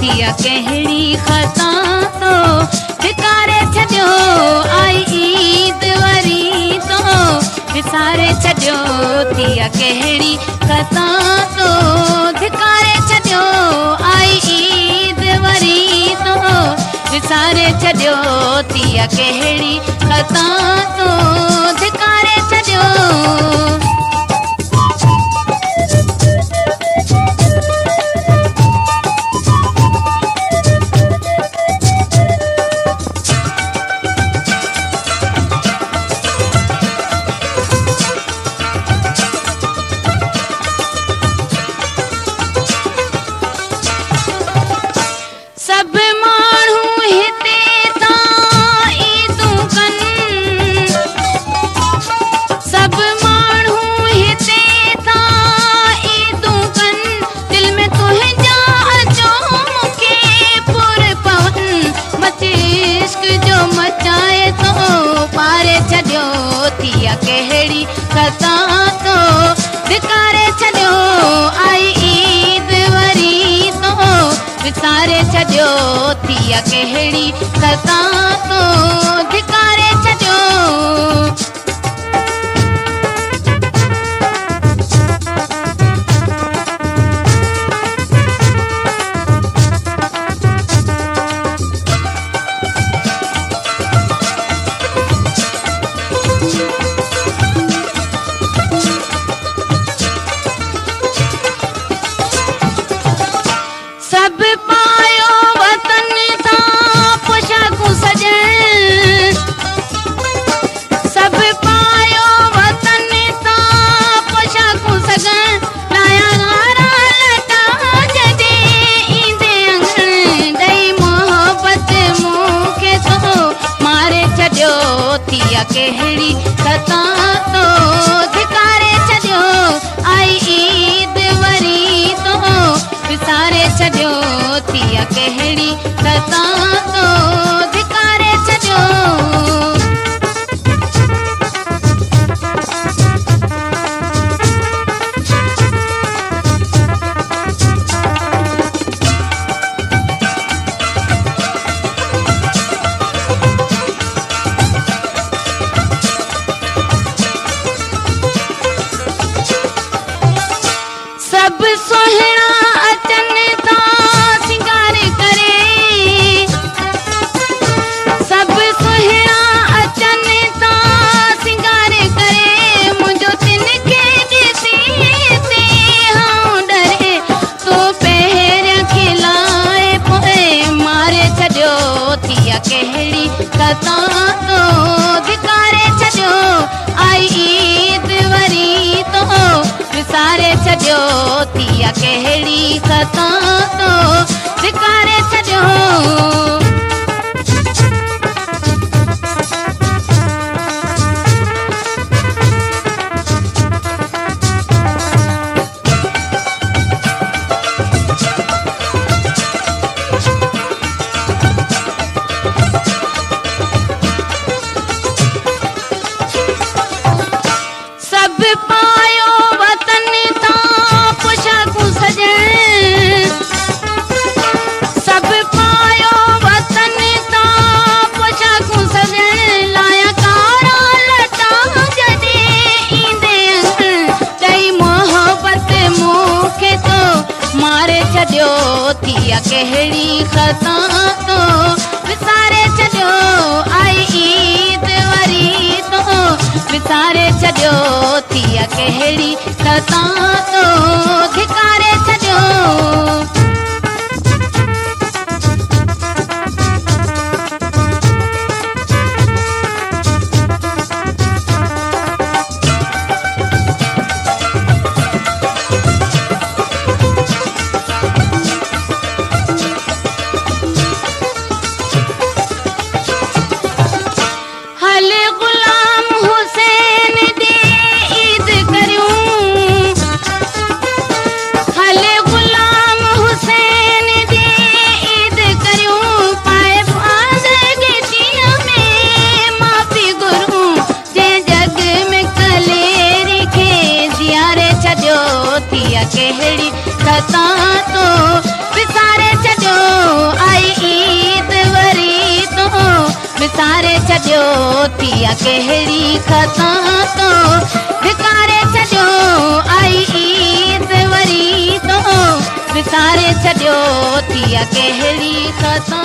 थिया कहिड़ी ख़ता तो धिकारे छॾियो आई ईद वरी तो विसारे छॾियो थिया कहिड़ी ख़ता तो धिकारे छॾियो आई ईद वरी तो विसारे छॾियो थिया कहिड़ी ख़ता तो धिकारे छॾियो थिया कहिड़ी ख़ता तो धिकारे छॾियो आई ईद वरी तो विसारे छॾियो थिया कहिड़ी ख़ता तो धिकारे छॾियो थिया कहिड़ी ख़ता तो धिकारे छॾियो आई ईद वरी तो विसारे छॾियो थिया कहिड़ी ख़ता तो धिकारे छॾियो सोहिणा अचनि था सिंगार करे सभु सोहिणा अचनि था सिंगार करे मुंहिंजो तिनखे ॾिसी ते आऊं डरे तो पहिरियां खिलाए पोइ मारे छॾियो थिया कहिड़ी ख़ता तो धिकारे छॾियो आई ईद वरी तो विसारे छॾियो थिया कहिड़ी ख़ता तो धिकारे छॾियो छॾियो थिया कहिड़ी ख़ता तो विसारे छॾियो आई ईद वरी तो विसारे छॾियो थिया कहिड़ी ख़ता तो धिकारे छॾियो थिया कहिड़ी ख़ता तो विसारे छॾियो आई ईद वरी तो विसारे छॾियो थी कहिड़ी ख़ता तो विसारे छॾियो आई ईद वरी तो विसारे छॾियो थी कहिड़ी ख़ता